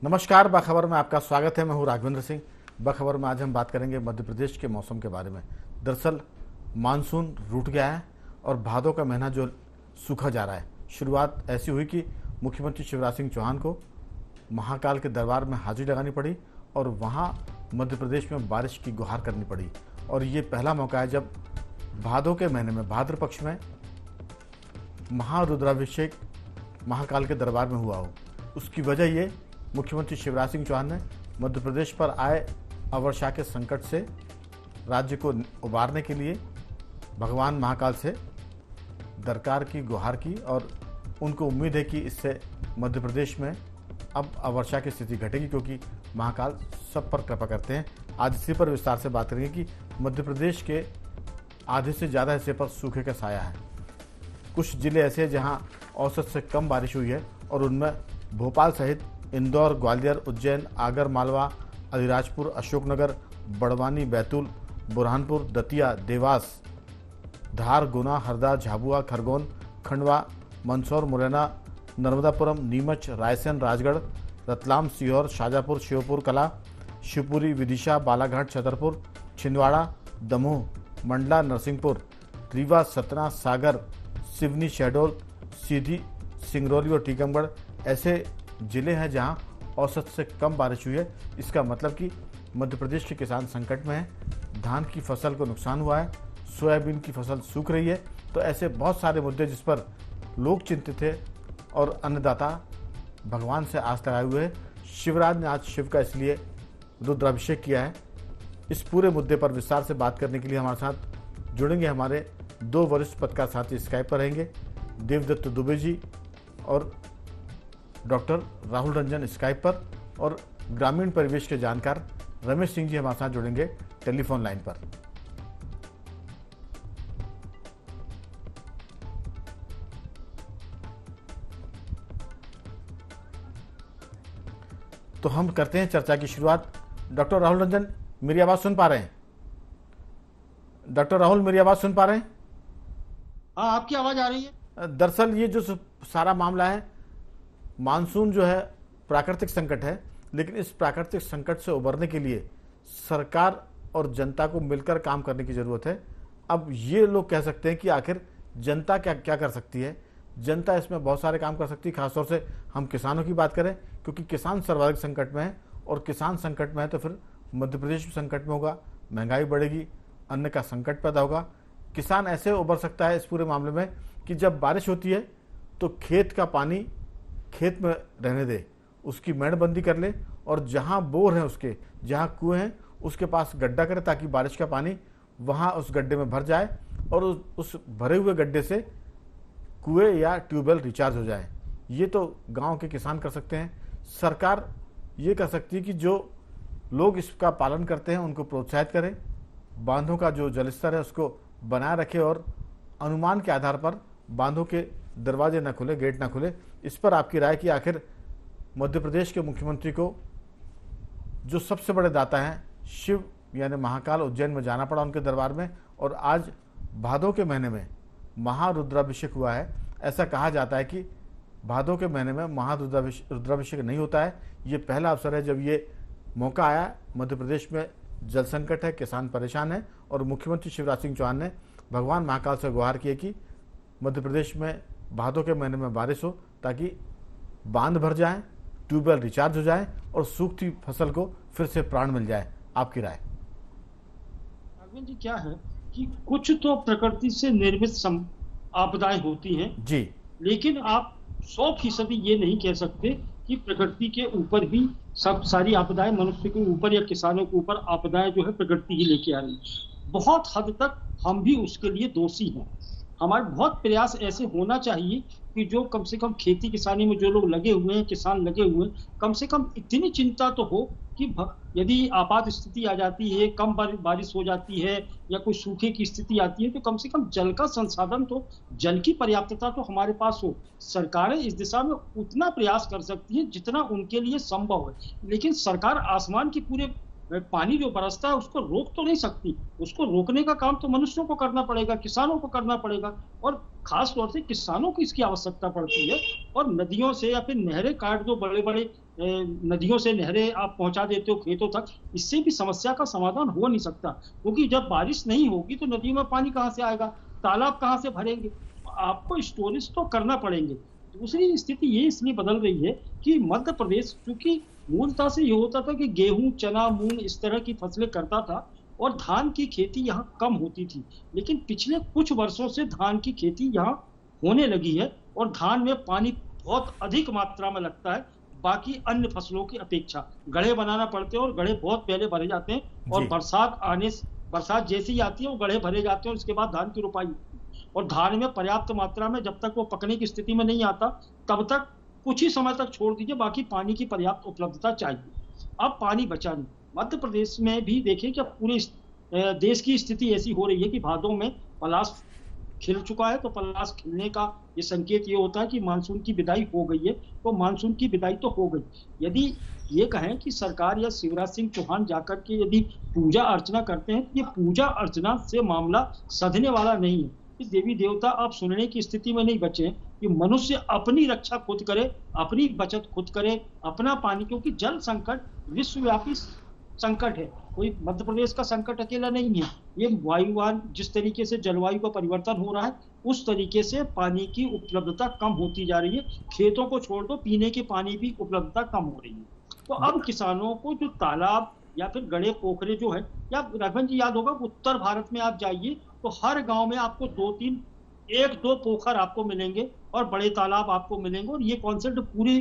नमस्कार, बखबर में आपका स्वागत है। मैं हूं राघवेंद्र सिंह। बखबर में आज हम बात करेंगे मध्य प्रदेश के मौसम के बारे में। दरअसल मानसून रूठ गया है और भादों का महीना जो सूखा जा रहा है। शुरुआत ऐसी हुई कि मुख्यमंत्री शिवराज सिंह चौहान को महाकाल के दरबार में हाजिरी लगानी पड़ी और वहां मध्य प्रदेश में बारिश की गुहार करनी पड़ी। और ये पहला मौका है जब भादों के महीने में, भाद्र पक्ष में, महारुद्राभिषेक महाकाल के दरबार में हुआ हो। उसकी वजह ये, मुख्यमंत्री शिवराज सिंह चौहान ने मध्य प्रदेश पर आए अवर्षा के संकट से राज्य को उबारने के लिए भगवान महाकाल से दरकार की, गुहार की और उनको उम्मीद है कि इससे मध्य प्रदेश में अब अवर्षा की स्थिति घटेगी, क्योंकि महाकाल सब पर कृपा करते हैं। आज इसी पर विस्तार से बात करेंगे कि मध्य प्रदेश के आधे से ज़्यादा हिस्से पर सूखे का साया है। कुछ जिले ऐसे हैं जहां औसत से कम बारिश हुई है और उनमें भोपाल सहित इंदौर, ग्वालियर, उज्जैन, आगर मालवा, अलीराजपुर, अशोकनगर, बड़वानी, बैतूल, बुरहानपुर, दतिया, देवास, धार, गुना, हरदा, झाबुआ, खरगोन, खंडवा, मंदसौर, मुरैना, नर्मदापुरम, नीमच, रायसेन, राजगढ़, रतलाम, सीहोर, शाजापुर, श्योपुर कला, शिवपुरी, विदिशा, बालाघाट, छतरपुर, छिंदवाड़ा, दमोह, मंडला, नरसिंहपुर, रीवा, सतना, सागर, सिवनी, शहडोल, सीधी, सिंगरौली और टीकमगढ़ ऐसे जिले हैं जहां औसत से कम बारिश हुई है। इसका मतलब कि मध्य प्रदेश के किसान संकट में हैं। धान की फसल को नुकसान हुआ है, सोयाबीन की फसल सूख रही है। तो ऐसे बहुत सारे मुद्दे जिस पर लोग चिंतित थे और अन्नदाता भगवान से आस लगाए हुए हैं। शिवराज ने आज शिव का इसलिए रुद्राभिषेक किया है। इस पूरे मुद्दे पर विस्तार से बात करने के लिए हमारे साथ जुड़ेंगे हमारे दो वरिष्ठ पत्रकार साथी। स्काइप पर रहेंगे देवदत्त दुबे जी और डॉक्टर राहुल रंजन स्काइप पर, और ग्रामीण परिवेश के जानकार रमेश सिंह जी हमारे साथ जुड़ेंगे टेलीफोन लाइन पर। तो हम करते हैं चर्चा की शुरुआत। डॉक्टर राहुल रंजन, मेरी आवाज सुन पा रहे हैं? डॉक्टर राहुल, मेरी आवाज सुन पा रहे हैं? हाँ, आपकी आवाज आ रही है। दरअसल ये जो सारा मामला है, मानसून जो है प्राकृतिक संकट है, लेकिन इस प्राकृतिक संकट से उबरने के लिए सरकार और जनता को मिलकर काम करने की ज़रूरत है। अब ये लोग कह सकते हैं कि आखिर जनता क्या क्या कर सकती है। जनता इसमें बहुत सारे काम कर सकती है। खासतौर से हम किसानों की बात करें, क्योंकि किसान सर्वाधिक संकट में है, और किसान संकट में है तो फिर मध्य प्रदेश भी संकट में होगा, महंगाई बढ़ेगी, अन्न का संकट पैदा होगा। किसान ऐसे उबर सकता है इस पूरे मामले में कि जब बारिश होती है तो खेत का पानी खेत में रहने दे, उसकी मेड़बंदी कर ले, और जहाँ बोर है, उसके जहाँ कुएं हैं उसके पास गड्ढा करे, ताकि बारिश का पानी वहाँ उस गड्ढे में भर जाए और उस भरे हुए गड्ढे से कुएं या ट्यूबवेल रिचार्ज हो जाए। ये तो गांव के किसान कर सकते हैं। सरकार ये कर सकती है कि जो लोग इसका पालन करते हैं उनको प्रोत्साहित करें, बांधों का जो जलस्तर है उसको बनाए रखे और अनुमान के आधार पर बांधों के दरवाजे न खुले, गेट न खुले। इस पर आपकी राय कि आखिर मध्य प्रदेश के मुख्यमंत्री को जो सबसे बड़े दाता हैं शिव यानी महाकाल, उज्जैन में जाना पड़ा उनके दरबार में, और आज भादों के महीने में महारुद्राभिषेक हुआ है। ऐसा कहा जाता है कि भादों के महीने में महारुद्राभिषेक नहीं होता है। ये पहला अवसर है जब ये मौका आया। मध्य प्रदेश में जल संकट है, किसान परेशान है, और मुख्यमंत्री शिवराज सिंह चौहान ने भगवान महाकाल से गुहार की है कि मध्य प्रदेश में भादों के महीने में बारिश हो, ताकि बांध भर जाए, ट्यूबवेल रिचार्ज हो जाए और सूखती फसल को फिर से प्राण मिल जाए। आपकी राय? राघवेंद्र जी, क्या है कि कुछ तो प्रकृति से निर्मित आपदाएं होती हैं जी, लेकिन आप 100% ये नहीं कह सकते कि प्रकृति के ऊपर भी सब सारी आपदाएं मनुष्य के ऊपर या किसानों के ऊपर आपदाएं जो है प्रकृति ही लेके आ रही है। बहुत हद तक हम भी उसके लिए दोषी हैं। हमारे बहुत प्रयास ऐसे होना चाहिए कि जो कम से कम खेती किसानी में जो लोग लगे हुए हैं, किसान लगे हुए हैं, कम से कम इतनी चिंता तो हो कि यदि आपात स्थिति आ जाती है, कम बारिश हो जाती है या कोई सूखे की स्थिति आती है, तो कम से कम जल का संसाधन, तो जल की पर्याप्तता तो हमारे पास हो। सरकारें इस दिशा में उतना प्रयास कर सकती हैं जितना उनके लिए संभव है, लेकिन सरकार आसमान की पूरे पानी जो बरसता है उसको रोक तो नहीं सकती, उसको रोकने का काम तो मनुष्यों को करना पड़ेगा, किसानों को करना पड़ेगा, और खास तौर से किसानों को इसकी आवश्यकता पड़ती है। और नदियों से या फिर नहरें काट दो, बड़े बड़े नदियों से नहरें आप पहुंचा देते हो खेतों तक, इससे भी समस्या का समाधान हो नहीं सकता, क्योंकि जब बारिश नहीं होगी तो नदियों में पानी कहाँ से आएगा, तालाब कहाँ से भरेंगे, आपको स्टोरेज तो करना पड़ेंगे। दूसरी स्थिति ये इसलिए बदल रही है कि मध्य प्रदेश, क्योंकि मूलतः से ये होता था कि गेहूं, चना, मूंग इस तरह की फसलें करता था और धान की खेती यहाँ कम होती थी, लेकिन पिछले कुछ वर्षों से धान की खेती यहाँ होने लगी है और धान में पानी बहुत अधिक मात्रा में लगता है बाकी अन्य फसलों की अपेक्षा। गड्ढे बनाना पड़ते हैं और गड्ढे बहुत पहले भरे जाते हैं और बरसात जैसी आती है वो गड्ढे भरे जाते हैं और उसके बाद धान की रोपाई होती है। और धान में पर्याप्त मात्रा में जब तक वो पकने की स्थिति में नहीं आता तब तक कुछ ही समय तक छोड़ दीजिए, बाकी पानी की पर्याप्त उपलब्धता चाहिए। अब पानी बचा नहीं। मध्य प्रदेश में भी देखिए कि पूरे देश की स्थिति ऐसी हो रही है कि भादों में पलाश खिल चुका है, तो पलाश खिलने का ये संकेत ये होता है कि मानसून की विदाई हो गई है। तो मानसून की विदाई तो हो गई। यदि ये कहें कि सरकार या शिवराज सिंह चौहान जाकर के यदि पूजा अर्चना करते हैं तो ये पूजा अर्चना से मामला सधने वाला नहीं है कि देवी देवता आप सुनने की स्थिति में नहीं बचे कि मनुष्य अपनी रक्षा खुद करे, अपनी बचत खुद करे, अपना पानी, क्योंकि जल संकट विश्वव्यापी संकट है, कोई मध्य प्रदेश का संकट अकेला नहीं है। ये वायुवान जिस तरीके से जलवायु का परिवर्तन हो रहा है उस तरीके से पानी की उपलब्धता कम होती जा रही है। खेतों को छोड़ दो, पीने के पानी की उपलब्धता कम हो रही है। तो अब किसानों को जो तालाब या फिर गड्ढे पोखरे जो है, या राघवन जी याद होगा उत्तर भारत में आप जाइए तो हर गांव में आपको 2-3 1-2 पोखर आपको मिलेंगे और बड़े तालाब आपको मिलेंगे, और ये कॉन्सेप्ट पूरे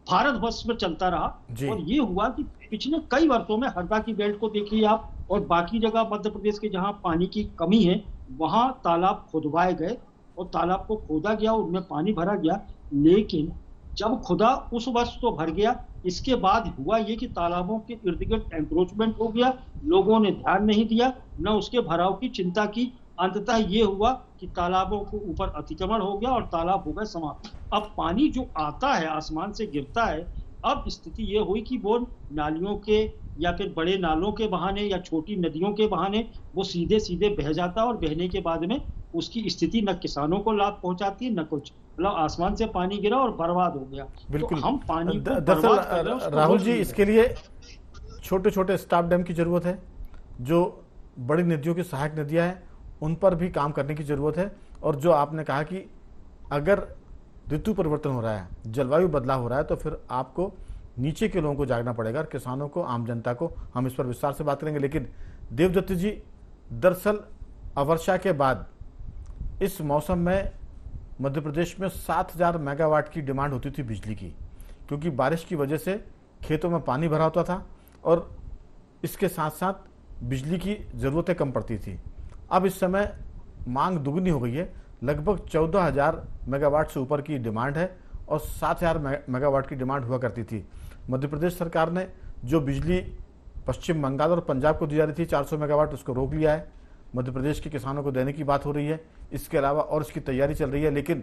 भारतवर्ष में चलता रहा। और ये हुआ कि पिछले कई वर्षों में हरदा की बेल्ट को देखिए आप और बाकी जगह मध्य प्रदेश के जहां पानी की कमी है वहां तालाब खुदवाए गए और तालाब को खोदा गया, उनमें पानी भरा गया। लेकिन जब खुदा उस वर्ष तो भर गया, इसके बाद हुआ ये कि तालाबों के इर्द गिर्द एंक्रोचमेंट हो गया, लोगों ने ध्यान नहीं दिया, न उसके भराव की चिंता की। अंततः ये हुआ कि तालाबों के ऊपर अतिक्रमण हो गया और तालाब हो गए समाप्त। अब पानी जो आता है आसमान से गिरता है, अब स्थिति ये हुई कि वो नालियों के या फिर बड़े नालों के बहाने या छोटी नदियों के बहाने वो सीधे सीधे बह जाता है और बहने के बाद में उसकी स्थिति न किसानों को लाभ पहुंचाती है न कुछ, मतलब आसमान से पानी गिरा और बर्बाद हो गया। बिल्कुल। तो हम पानी को दरअसल राहुल जी इसके लिए छोटे छोटे स्टॉप डैम की जरूरत है, जो बड़ी नदियों की सहायक नदियां हैं उन पर भी काम करने की जरूरत है। और जो आपने कहा कि अगर ऋतु परिवर्तन हो रहा है, जलवायु बदलाव हो रहा है, तो फिर आपको नीचे के लोगों को जागना पड़ेगा, किसानों को, आम जनता को। हम इस पर विस्तार से बात करेंगे। लेकिन देवदत्त जी, दरअसल अवर्षा के बाद इस मौसम में मध्य प्रदेश में 7000 मेगावाट की डिमांड होती थी बिजली की, क्योंकि बारिश की वजह से खेतों में पानी भरा होता था और इसके साथ साथ बिजली की ज़रूरतें कम पड़ती थी। अब इस समय मांग दुगनी हो गई है, लगभग 14000 मेगावाट से ऊपर की डिमांड है और 7000 मेगावाट की डिमांड हुआ करती थी। मध्य प्रदेश सरकार ने जो बिजली पश्चिम बंगाल और पंजाब को दी जा रही थी 400 मेगावाट, उसको रोक लिया है। मध्य प्रदेश के किसानों को देने की बात हो रही है, इसके अलावा और इसकी तैयारी चल रही है। लेकिन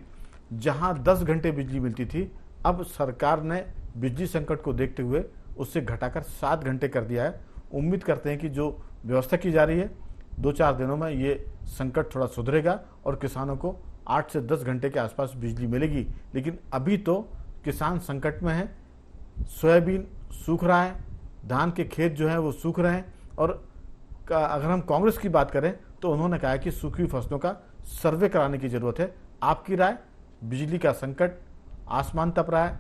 जहां 10 घंटे बिजली मिलती थी, अब सरकार ने बिजली संकट को देखते हुए उससे घटाकर 7 घंटे कर दिया है। उम्मीद करते हैं कि जो व्यवस्था की जा रही है 2-4 दिनों में ये संकट थोड़ा सुधरेगा और किसानों को 8 से 10 घंटे के आसपास बिजली मिलेगी। लेकिन अभी तो किसान संकट में है, सोयाबीन सूख रहा है, धान के खेत जो हैं वो सूख रहे हैं। और अगर हम कांग्रेस की बात करें तो उन्होंने कहा कि सूखी हुई फसलों का सर्वे कराने की जरूरत है। आपकी राय? बिजली का संकट, आसमान तप रहा है,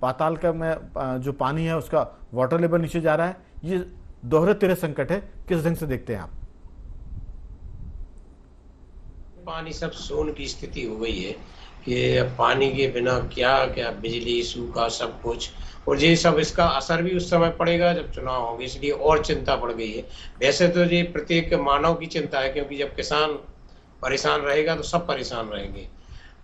पाताल का में जो पानी है उसका वाटर लेवल नीचे जा रहा है, ये दोहरे तेरे संकट है, किस ढंग से देखते हैं आप? पानी सब सोन की स्थिति हो गई है कि पानी के बिना क्या क्या, बिजली, सूखा, सब कुछ। और ये सब इसका असर भी उस समय पड़ेगा जब चुनाव होंगे, इसलिए और चिंता बढ़ गई है। वैसे तो ये प्रत्येक मानव की चिंता है, क्योंकि जब किसान परेशान रहेगा तो सब परेशान रहेंगे।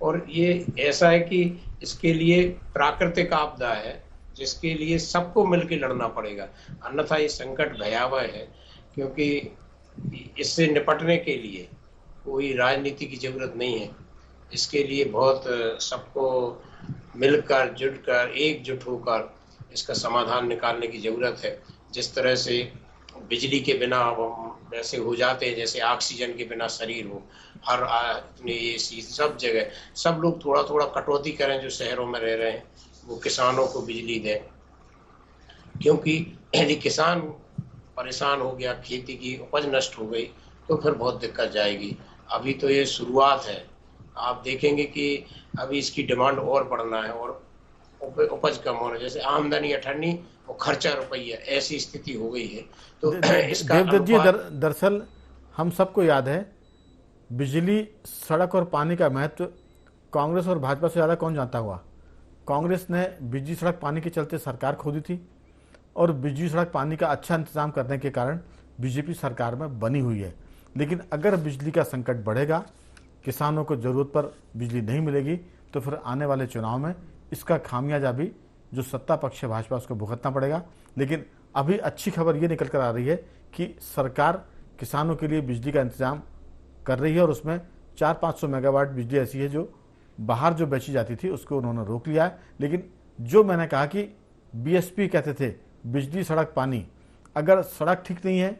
और ये ऐसा है कि इसके लिए प्राकृतिक आपदा है जिसके लिए सबको मिलकर लड़ना पड़ेगा, अन्यथा ये संकट भयावह है। क्योंकि इससे निपटने के लिए कोई राजनीति की जरूरत नहीं है, इसके लिए बहुत सबको मिलकर, जुटकर, एकजुट होकर इसका समाधान निकालने की जरूरत है। जिस तरह से बिजली के बिना अब हम वैसे हो जाते हैं जैसे ऑक्सीजन के बिना शरीर हो, हर अपने एसी सब जगह सब लोग थोड़ा थोड़ा कटौती करें, जो शहरों में रह रहे हैं वो किसानों को बिजली दें, क्योंकि यदि किसान परेशान हो गया, खेती की उपज नष्ट हो गई तो फिर बहुत दिक्कत जाएगी। अभी तो ये शुरुआत है, आप देखेंगे कि अभी इसकी डिमांड और बढ़ना है और उपज कम होना, जैसे आमदनी 18 और खर्चा रुपया, ऐसी स्थिति हो गई है। तो इसका देवदत्त जी, अनुपात दरअसल हम सबको याद है बिजली, सड़क और पानी का महत्व कांग्रेस और भाजपा से ज़्यादा कौन जानता हुआ। कांग्रेस ने बिजली सड़क पानी के चलते सरकार खो दी थी और बिजली सड़क पानी का अच्छा इंतजाम करने के कारण बीजेपी सरकार में बनी हुई है। लेकिन अगर बिजली का संकट बढ़ेगा, किसानों को ज़रूरत पर बिजली नहीं मिलेगी, तो फिर आने वाले चुनाव में इसका खामियाजा भी जो सत्ता पक्ष है भाजपा उसको भुगतना पड़ेगा। लेकिन अभी अच्छी खबर ये निकल कर आ रही है कि सरकार किसानों के लिए बिजली का इंतजाम कर रही है और उसमें 400-500 मेगावाट बिजली ऐसी है जो बाहर जो बेची जाती थी उसको उन्होंने रोक लिया है। लेकिन जो मैंने कहा कि बीएसपी कहते थे बिजली सड़क पानी, अगर सड़क ठीक नहीं है,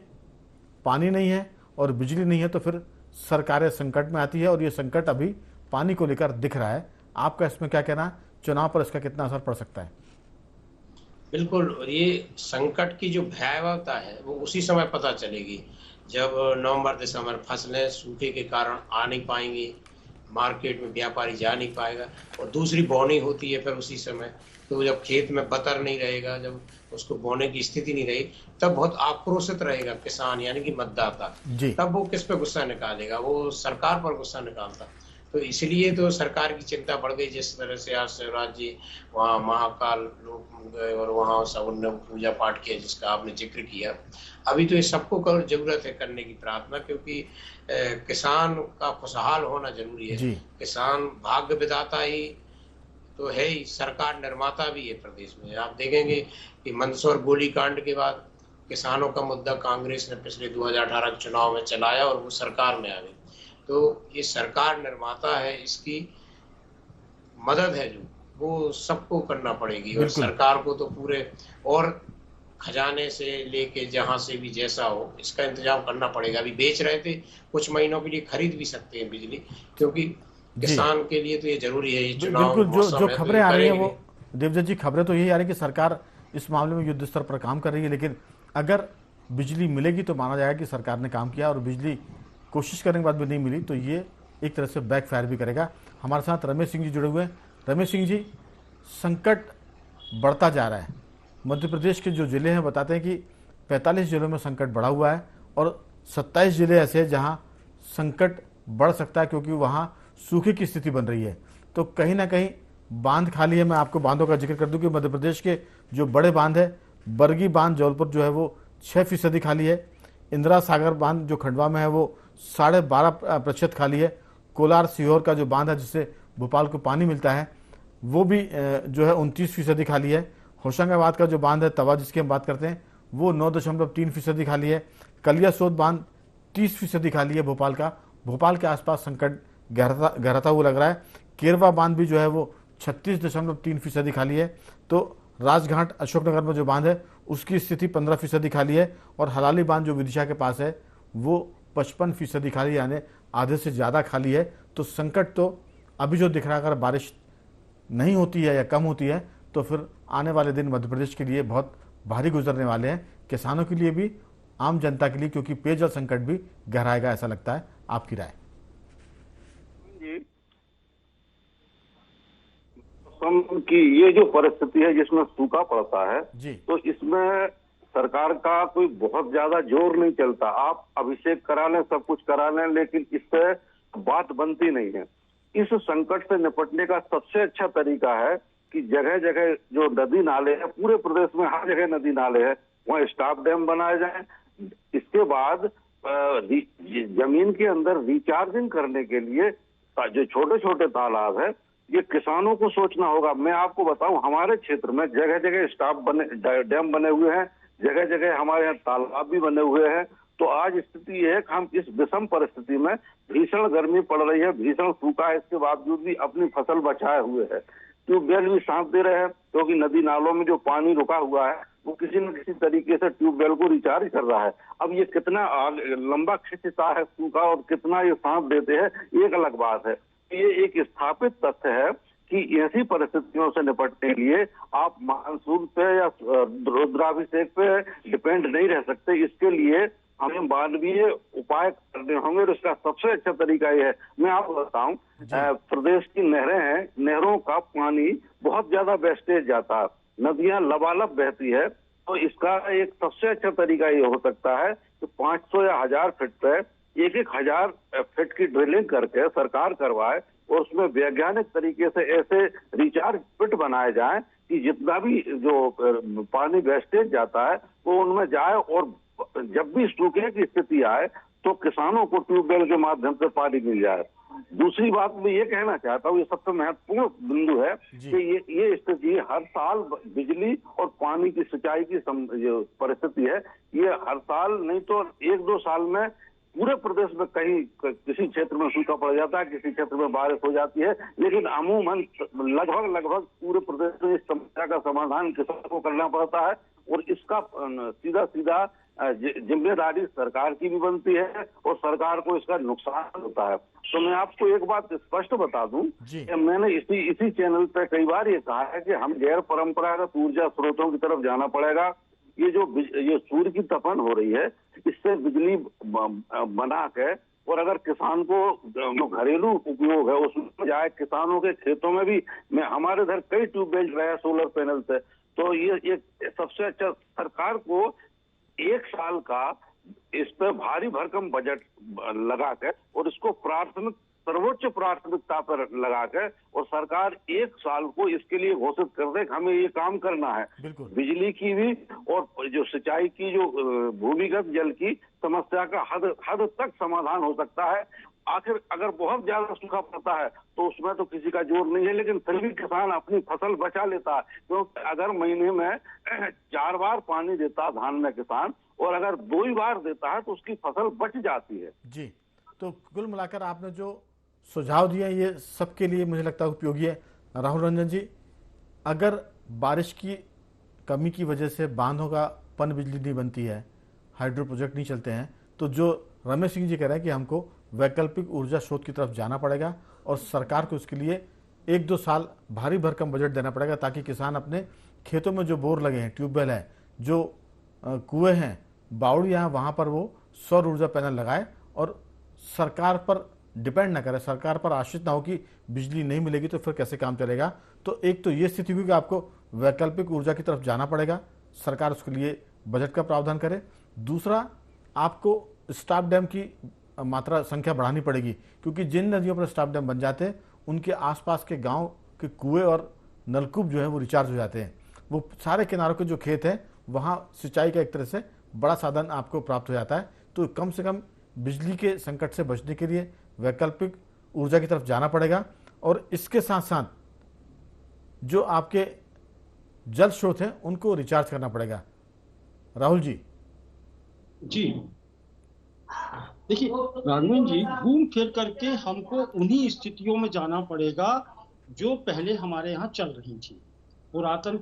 पानी नहीं है और बिजली नहीं है तो फिर सरकारें संकट में आती है और ये संकट अभी पानी को लेकर दिख रहा है। आपका इसमें क्या कहना है, चुनाव पर इसका कितना असर पड़ सकता है? बिल्कुल, और ये संकट की जो भयावहता है वो उसी समय पता चलेगी जब नवंबर दिसंबर फसलें सूखे के कारण आ नहीं पाएंगी, मार्केट में व्यापारी जा नहीं पाएगा, और दूसरी बोनी होती है फिर उसी समय। तो जब खेत में बतर नहीं रहेगा, जब उसको बोने की स्थिति नहीं रही, तब बहुत आक्रोशित रहेगा किसान यानी कि मतदाता। तब वो किस पे गुस्सा निकालेगा, वो सरकार पर गुस्सा निकालता। तो इसलिए तो सरकार की चिंता बढ़ गई। जिस तरह से आज शिवराज जी वहाँ महाकाल लोग गए और वहाँ सब उन्होंने पूजा पाठ किया जिसका आपने जिक्र किया। अभी तो ये सबको जरूरत है करने की प्रार्थना, क्योंकि किसान का खुशहाल होना जरूरी है। किसान भाग्य विधाता ही तो है ही, सरकार निर्माता भी है प्रदेश में। आप देखेंगे कि मंदसौर गोलीकांड के बाद किसानों का मुद्दा कांग्रेस ने पिछले 2018 के चुनाव में चलाया और वो सरकार में आ गई। तो ये सरकार निर्माता है, इसकी मदद है जो वो सबको करना पड़ेगी। और सरकार को तो पूरे और खजाने से लेके जहां से भी जैसा हो इसका इंतजाम करना पड़ेगा। अभी बेच रहे थे, कुछ महीनों के लिए खरीद भी सकते हैं बिजली, क्योंकि किसान के लिए तो ये जरूरी है। ये चुनाव बिल्कुल, जो खबरें आ रही है वो देवदत्त जी, खबरें तो यही आ रही है कि सरकार इस मामले में युद्ध स्तर पर काम कर रही है। लेकिन अगर बिजली मिलेगी तो माना जाएगा कि सरकार ने काम किया, और बिजली कोशिश करने के बाद भी नहीं मिली तो ये एक तरह से बैकफायर भी करेगा। हमारे साथ रमेश सिंह जी जुड़े हुए हैं। रमेश सिंह जी, संकट बढ़ता जा रहा है। मध्य प्रदेश के जो ज़िले हैं बताते हैं कि 45 जिलों में संकट बढ़ा हुआ है और 27 जिले ऐसे हैं जहां संकट बढ़ सकता है, क्योंकि वहां सूखे की स्थिति बन रही है। तो कहीं ना कहीं बांध खाली है। मैं आपको बांधों का जिक्र कर दूं कि मध्य प्रदेश के जो बड़े बांध है, बरगी बांध जौलपुर जो है वो 6% खाली है। इंदिरा सागर बांध जो खंडवा में है वो 12.5% खाली है। कोलार सीहोर का जो बांध है जिससे भोपाल को पानी मिलता है वो भी जो है 29% खाली है। होशंगाबाद का जो बांध है तवा जिसकी हम बात करते हैं वो 9.3% खाली है। कलियासोत बांध 30% खाली है भोपाल का। भोपाल के आसपास संकट गहराता हुआ लग रहा है। केरवा बांध भी जो है वो 36.3% खाली है। तो राजघाट अशोकनगर में जो बांध है उसकी स्थिति 15% खाली है, और हलाली बांध जो विदिशा के पास है वो 55% खाली, यानी आधे से ज़्यादा खाली है। तो संकट तो अभी जो दिख रहा है, अगर बारिश नहीं होती है या कम होती है तो फिर आने वाले दिन मध्य प्रदेश के लिए बहुत भारी गुजरने वाले हैं, किसानों के लिए भी, आम जनता के लिए, क्योंकि पेयजल संकट भी गहराएगा ऐसा लगता है। आपकी राय? की ये जो परिस्थिति है जिसमें सूखा पड़ता है जी, तो इसमें सरकार का कोई बहुत ज्यादा जोर नहीं चलता। आप अभिषेक करा लें, सब कुछ करा लें, लेकिन इससे बात बनती नहीं है। इस संकट से निपटने का सबसे अच्छा तरीका है कि जगह जगह जो नदी नाले हैं, पूरे प्रदेश में हर जगह नदी नाले हैं, वहाँ स्टॉप डैम बनाए जाएं। इसके बाद जमीन के अंदर रिचार्जिंग करने के लिए जो छोटे छोटे तालाब है, ये किसानों को सोचना होगा। मैं आपको बताऊं, हमारे क्षेत्र में जगह जगह स्टॉप डैम बने हुए हैं, जगह जगह हमारे यहाँ तालाब भी बने हुए हैं। तो आज स्थिति यह है कि हम इस विषम परिस्थिति में, भीषण गर्मी पड़ रही है, भीषण सूखा है, इसके बावजूद भी अपनी फसल बचाए हुए है। ट्यूबवेल भी साथ दे रहे हैं, क्योंकि नदी नालों में जो पानी रुका हुआ है वो किसी न किसी तरीके से ट्यूबवेल को रिचार्ज कर रहा है। अब ये कितना लंबा खिंचता है सूखा और कितना ये साथ देते हैं, एक अलग बात है। ये एक स्थापित तथ्य है कि ऐसी परिस्थितियों से निपटने के लिए आप मानसून पे या रुद्राभिषेक पे डिपेंड नहीं रह सकते। इसके लिए हमें मानवीय उपाय करने होंगे और इसका सबसे अच्छा तरीका ये है, मैं आपको बताऊं, प्रदेश की नहरें हैं, नहरों का पानी बहुत ज्यादा वेस्टेज जाता है, नदियां लबालब बहती है। तो इसका एक सबसे अच्छा तरीका ये हो सकता है कि 500 या 1000 फीट पे 1000 फीट की ड्रिलिंग करके सरकार करवाए और उसमें वैज्ञानिक तरीके से ऐसे रिचार्ज पिट बनाए जाए कि जितना भी जो पानी वेस्टेज जाता है वो उनमें जाए और जब भी सूखे की स्थिति आए तो किसानों को ट्यूबवेल के माध्यम से पानी मिल जाए। दूसरी बात मैं ये कहना चाहता हूँ, ये सबसे महत्वपूर्ण बिंदु है कि ये स्थिति हर साल बिजली और पानी की सिंचाई की जो परिस्थिति है, ये हर साल नहीं तो 1-2 साल में पूरे प्रदेश में कहीं किसी क्षेत्र में सूखा पड़ जाता है, किसी क्षेत्र में बारिश हो जाती है, लेकिन अमूमन लगभग पूरे प्रदेश में इस समस्या का समाधान किसानों को करना पड़ता है और इसका सीधा जिम्मेदारी सरकार की भी बनती है और सरकार को इसका नुकसान होता है। तो मैं आपको एक बात स्पष्ट बता दूं कि मैंने इसी चैनल पे कई बार ये कहा है कि हम गैर परंपरागत ऊर्जा स्रोतों की तरफ जाना पड़ेगा। ये सूर्य की तपन हो रही है, इससे बिजली बना के और अगर किसान को जो घरेलू उपयोग है उसमें जाए, किसानों के खेतों में भी हमारे इधर कई ट्यूबवेल रहे सोलर पैनल से, तो ये एक सबसे अच्छा सरकार को 1 साल का इस पे भारी भरकम बजट लगा के और इसको सर्वोच्च प्राथमिकता पर लगा के और सरकार 1 साल को इसके लिए घोषित कर दे कि हमें ये काम करना है। बिजली की भी और जो सिंचाई की जो भूमिगत जल की समस्या का हद तक समाधान हो सकता है। आखिर अगर बहुत ज्यादा सूखा पड़ता है तो उसमें तो किसी का जोर नहीं है, लेकिन फिर भी किसान अपनी फसल बचा लेता है, क्योंकि अगर महीने में 4 बार पानी देता धान में किसान और अगर 2 ही बार देता है तो उसकी फसल बच जाती है। जी, तो कुल मिलाकर आपने जो सुझाव दिए ये सबके लिए मुझे लगता है उपयोगी है। राहुल रंजन जी, अगर बारिश की कमी की वजह से बांधों का पन बिजली नहीं बनती है, हाइड्रो प्रोजेक्ट नहीं चलते हैं, तो जो रमेश सिंह जी कह रहे हैं कि हमको वैकल्पिक ऊर्जा स्रोत की तरफ जाना पड़ेगा और सरकार को इसके लिए 1-2 साल भारी भरकम बजट देना पड़ेगा ताकि किसान अपने खेतों में जो बोर लगे हैं, ट्यूबवेल है, जो कुएं हैं, बावड़ियाँ हैं, वहाँ पर वो सौर ऊर्जा पैनल लगाए और सरकार पर डिपेंड ना करे, सरकार पर आश्रित ना हो कि बिजली नहीं मिलेगी तो फिर कैसे काम चलेगा। तो एक तो ये स्थिति हुई कि आपको वैकल्पिक ऊर्जा की तरफ जाना पड़ेगा, सरकार उसके लिए बजट का प्रावधान करे। दूसरा, आपको स्टॉप डैम की मात्रा संख्या बढ़ानी पड़ेगी, क्योंकि जिन नदियों पर स्टॉप डैम बन जाते हैं उनके आसपास के गांव के कुएं और नलकूप जो है वो रिचार्ज हो जाते हैं। वो सारे किनारों के जो खेत हैं वहाँ सिंचाई का एक तरह से बड़ा साधन आपको प्राप्त हो जाता है। तो कम से कम बिजली के संकट से बचने के लिए वैकल्पिक ऊर्जा की तरफ जाना पड़ेगा और इसके साथ साथ जो आपके जल स्रोत हैं उनको रिचार्ज करना पड़ेगा। राहुल जी। देखिए राघवन जी, घूम फिर करके हमको उन्हीं स्थितियों में जाना पड़ेगा जो पहले हमारे यहाँ चल रही थी। पुरातन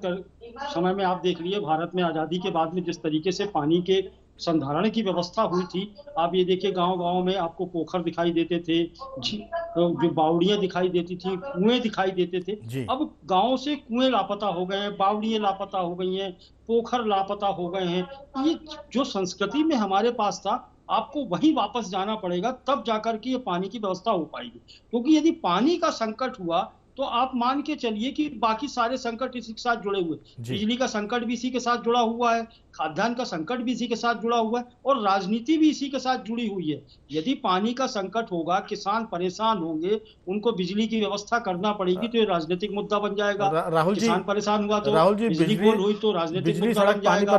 समय में आप देख लिए, भारत में आज़ादी के बाद में जिस तरीके से पानी के संधारण की व्यवस्था हुई थी, आप ये देखिए गांव-गांव में आपको पोखर दिखाई देते थे, जो बावड़ियां दिखाई देती थी, कुएं दिखाई देते थे। अब गांव से कुएं लापता हो गए हैं, बावड़ियां लापता हो गई हैं, पोखर लापता हो गए हैं। ये जो संस्कृति में हमारे पास था, आपको वहीं वापस जाना पड़ेगा, तब जाकर के ये पानी की व्यवस्था हो पाएगी। क्योंकि यदि पानी का संकट हुआ तो आप मान के चलिए कि बाकी सारे संकट इसी के साथ जुड़े हुए, बिजली का संकट भी इसी के साथ जुड़ा हुआ है, खाद्यान्न का संकट भी इसी के साथ जुड़ा हुआ है और राजनीति भी इसी के साथ जुड़ी हुई है। यदि पानी का संकट होगा, किसान परेशान होंगे, उनको बिजली की व्यवस्था करना पड़ेगी, तो ये राजनीतिक मुद्दा बन जाएगा। राहुल जी, किसान परेशान हुआ तो राहुल जी, बिजली गोल हुई तो राजनीतिक मुद्दा बन जाएगा।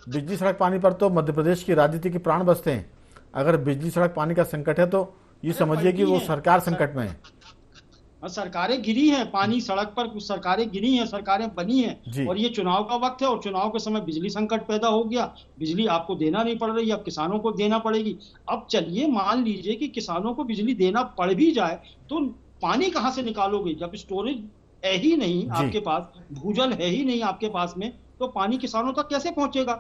बिजली सड़क पानी पर तो मध्य प्रदेश की राजनीति के प्राण बसते हैं। अगर बिजली सड़क पानी का संकट है तो ये समझिए कि वो सरकार संकट में है। सरकारें गिरी हैं, पानी सड़क पर कुछ सरकारें गिरी हैं, सरकारें बनी हैं और ये चुनाव का वक्त है और चुनाव के समय बिजली संकट पैदा हो गया, बिजली आपको देना नहीं पड़ रही, अब किसानों को देना पड़ेगी। अब चलिए मान लीजिए कि किसानों को बिजली देना पड़ भी जाए तो पानी कहाँ से निकालोगे जब स्टोरेज है ही नहीं आपके पास, भूजल है ही नहीं आपके पास में, तो पानी किसानों तक कैसे पहुंचेगा?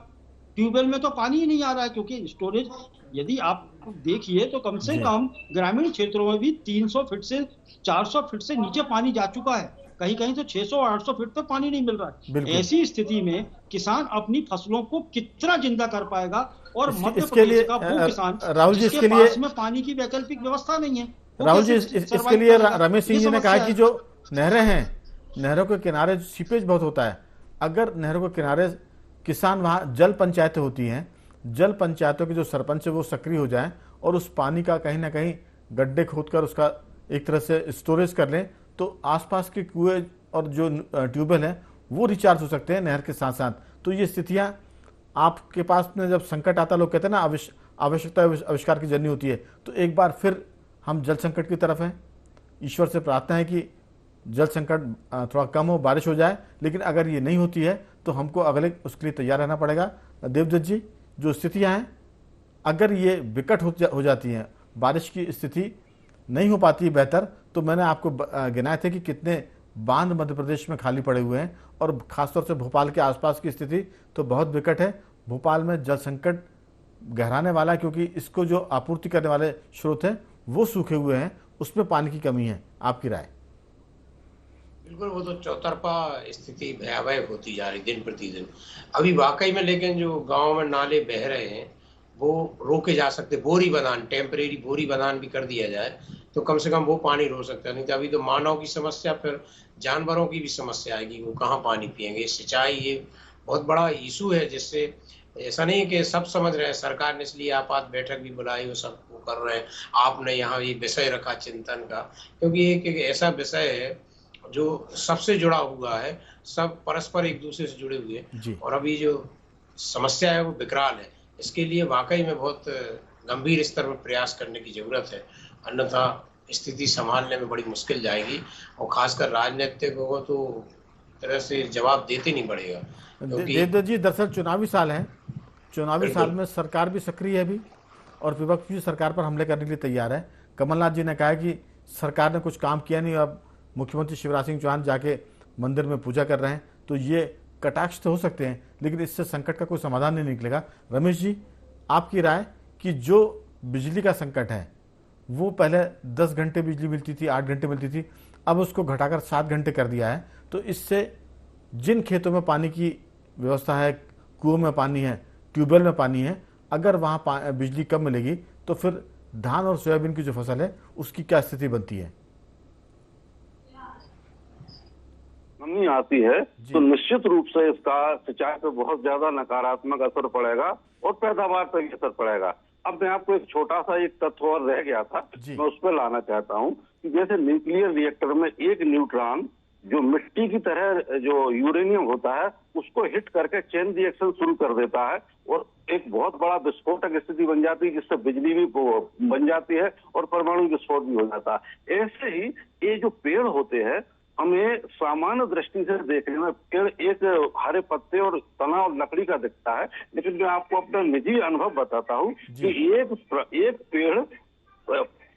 ट्यूबवेल में तो पानी ही नहीं आ रहा है, क्योंकि स्टोरेज, यदि आप देखिए तो कम से कम ग्रामीण क्षेत्रों में भी 300 फीट से 400 फीट से नीचे पानी जा चुका है, कहीं कहीं तो 600 और 800 फीट तक पानी नहीं मिल रहा है। ऐसी स्थिति में किसान अपनी फसलों को कितना जिंदा कर पाएगा? और मध्य प्रदेश का वो किसान राहुल जी, जिसके पास में पानी की वैकल्पिक व्यवस्था नहीं है, राहुल जी इसके लिए रमेश सिंह जी ने कहा कि जो नहरें हैं, नहरों के किनारे सीपेज बहुत होता है। अगर नहरों के किनारे किसान, वहाँ जल पंचायतें होती हैं, जल पंचायतों के जो सरपंच है वो सक्रिय हो जाएं और उस पानी का कहीं ना कहीं गड्ढे खोदकर उसका एक तरह से स्टोरेज कर लें, तो आसपास के कुएं और जो ट्यूबवेल हैं वो रिचार्ज हो सकते हैं नहर के साथ साथ। तो ये स्थितियाँ आपके पास में जब संकट आता, लोग कहते हैं ना आवश्यकता आविष्कार की जर्नी होती है, तो एक बार फिर हम जल संकट की तरफ हैं। ईश्वर से प्रार्थना है कि जल संकट थोड़ा कम हो, बारिश हो जाए, लेकिन अगर ये नहीं होती है तो हमको अगले उसके लिए तैयार रहना पड़ेगा। देवदत्त जी, जो स्थितियाँ हैं अगर ये विकट हो जाती हैं, बारिश की स्थिति नहीं हो पाती है बेहतर, तो मैंने आपको गिनाए थे कि कितने बांध मध्य प्रदेश में खाली पड़े हुए हैं, और खासतौर से भोपाल के आसपास की स्थिति तो बहुत विकट है। भोपाल में जल संकट गहराने वाला है, क्योंकि इसको जो आपूर्ति करने वाले स्रोत हैं वो सूखे हुए हैं, उसमें पानी की कमी है। आपकी राय? बिल्कुल, वो तो चौतरफा स्थिति भयावह होती जा रही दिन प्रतिदिन। अभी वाकई में लेकिन जो गांव में नाले बह रहे हैं वो रोके जा सकते, बोरी बनान, टेम्परेरी बोरी बनान भी कर दिया जाए तो कम से कम वो पानी रोक सकता है। नहीं तो अभी तो मानव की समस्या, फिर जानवरों की भी समस्या आएगी, वो कहाँ पानी पिएंगे। सिंचाई ये बहुत बड़ा इशू है, जिससे ऐसा नहीं है कि सब समझ रहे हैं। सरकार ने इसलिए आपात बैठक भी बुलाई, वो सब वो कर रहे हैं। आपने यहाँ ये विषय रखा चिंतन का, क्योंकि एक ऐसा विषय है जो सबसे जुड़ा हुआ है, सब परस्पर एक दूसरे से जुड़े हुए हैं, और अभी जो समस्या है वो विकराल है। इसके लिए वाकई में बहुत गंभीर स्तर पर प्रयास करने की जरूरत है, अन्यथा स्थिति संभालने में बड़ी मुश्किल जाएगी, और खासकर राजनीतिकों को तो तरह से जवाब देते नहीं पड़ेगा। देवदत्त जी, दरअसल चुनावी साल है, चुनावी साल में सरकार भी सक्रिय है अभी, और विपक्ष भी सरकार पर हमले करने के लिए तैयार है। कमलनाथ जी ने कहा कि सरकार ने कुछ काम किया नहीं, अब मुख्यमंत्री शिवराज सिंह चौहान जाके मंदिर में पूजा कर रहे हैं, तो ये कटाक्ष तो हो सकते हैं, लेकिन इससे संकट का कोई समाधान नहीं निकलेगा। रमेश जी, आपकी राय कि जो बिजली का संकट है वो पहले 10 घंटे बिजली मिलती थी, 8 घंटे मिलती थी, अब उसको घटाकर 7 घंटे कर दिया है, तो इससे जिन खेतों में पानी की व्यवस्था है, कुओं में पानी है, ट्यूबवेल में पानी है, अगर वहाँ बिजली कम मिलेगी तो फिर धान और सोयाबीन की जो फसल है उसकी क्या स्थिति बनती है? कमी आती है तो निश्चित रूप से इसका सिंचाई पे बहुत ज्यादा नकारात्मक असर पड़ेगा और पैदावार पर भी असर पड़ेगा। अब मैं आपको एक छोटा सा एक तथ्य और रह गया था, मैं उस पर लाना चाहता हूँ कि जैसे न्यूक्लियर रिएक्टर में एक न्यूट्रॉन जो मिट्टी की तरह जो यूरेनियम होता है उसको हिट करके चेन रिएक्शन शुरू कर देता है और एक बहुत बड़ा विस्फोटक स्थिति बन जाती है, जिससे बिजली भी बन जाती है और परमाणु विस्फोट भी हो जाता है। ऐसे ही ये जो पेड़ होते हैं, हमें सामान्य दृष्टि से देखने में पेड़ एक हरे पत्ते और तना और लकड़ी का दिखता है, लेकिन मैं आपको अपना निजी अनुभव बताता हूँ कि एक पेड़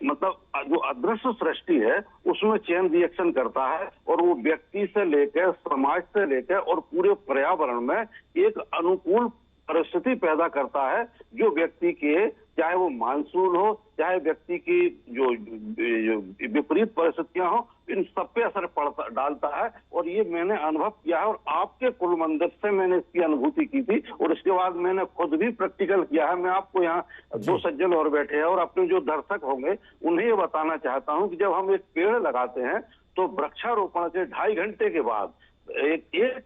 मतलब जो अदृश्य सृष्टि है उसमें चेन रिएक्शन करता है और वो व्यक्ति से लेकर, समाज से लेकर और पूरे पर्यावरण में एक अनुकूल परिस्थिति पैदा करता है, जो व्यक्ति के चाहे वो मानसून हो, चाहे व्यक्ति की जो विपरीत परिस्थितियां हो, इन सब पे असर डालता है। और ये मैंने अनुभव किया है और आपके कुल मंदिर से मैंने इसकी अनुभूति की थी और इसके बाद मैंने खुद भी प्रैक्टिकल किया है। मैं आपको यहाँ 2 सज्जन और बैठे हैं और अपने जो दर्शक होंगे उन्हें ये बताना चाहता हूँ कि जब हम एक पेड़ लगाते हैं तो वृक्षारोपण के 2.5 घंटे के बाद एक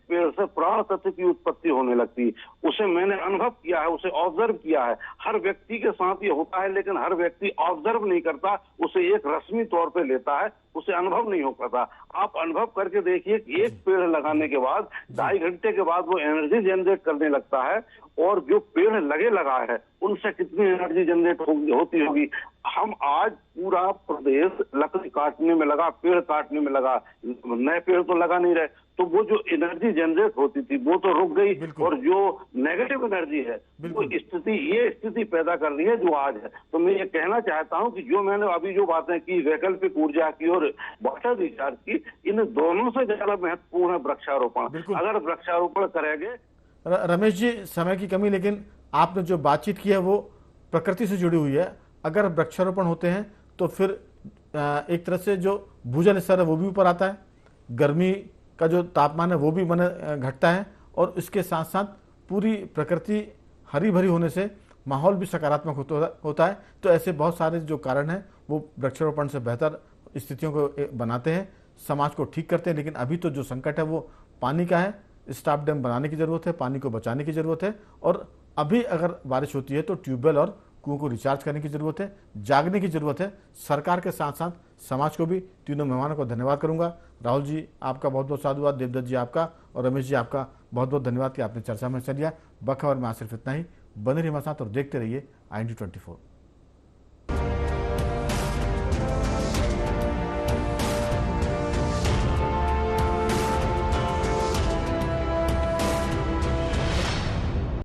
पेड़ से प्राण तत्व की उत्पत्ति होने लगती है। उसे मैंने अनुभव किया है, उसे ऑब्जर्व किया है। हर व्यक्ति के साथ ये होता है, लेकिन हर व्यक्ति ऑब्जर्व नहीं करता, उसे एक रस्मी तौर पे लेता है, उसे अनुभव नहीं हो पाता। आप अनुभव करके देखिए कि एक पेड़ लगाने के बाद 2.5 घंटे के बाद वो एनर्जी जनरेट करने लगता है और जो पेड़ लगा है उनसे कितनी एनर्जी जनरेट होती होगी। हम आज पूरा प्रदेश लकड़ी काटने में लगा, पेड़ काटने में लगा, नए पेड़ तो लगा नहीं रहे, तो वो जो एनर्जी जनरेट होती थी वो तो रुक गई, और जो नेगेटिव एनर्जी है वो ये स्थिति पैदा कर रही है जो आज है। तो मैं ये कहना चाहता हूं कि जो मैंने अभी जो बातें की, वैकल्पिक ऊर्जा की और वाटर रिचार्ज की, इन दोनों से ज्यादा महत्वपूर्ण है वृक्षारोपण। अगर वृक्षारोपण करेंगे। रमेश जी, समय की कमी, लेकिन आपने जो बातचीत की है वो प्रकृति से जुड़ी हुई है। अगर वृक्षारोपण होते हैं तो फिर एक तरह से जो भूजल स्तर है वो भी ऊपर आता है, गर्मी का जो तापमान है वो भी घटता है, और इसके साथ साथ पूरी प्रकृति हरी भरी होने से माहौल भी सकारात्मक होता है। तो ऐसे बहुत सारे जो कारण हैं वो वृक्षारोपण से बेहतर स्थितियों को बनाते हैं, समाज को ठीक करते हैं। लेकिन अभी तो जो संकट है वो पानी का है, स्टॉप डैम बनाने की जरूरत है, पानी को बचाने की जरूरत है, और अभी अगर बारिश होती है तो ट्यूबवेल और कुओं को रिचार्ज करने की जरूरत है, जागने की जरूरत है, सरकार के साथ साथ समाज को भी। तीनों मेहमानों को धन्यवाद करूंगा। राहुल जी आपका बहुत बहुत साधुवाद, देवदत्त जी आपका, और रमेश जी आपका बहुत बहुत धन्यवाद कि आपने चर्चा में हिस्सा लिया। बखबर में आज सिर्फ इतना ही। बने रहिए हमारे साथ और देखते रहिए IND24।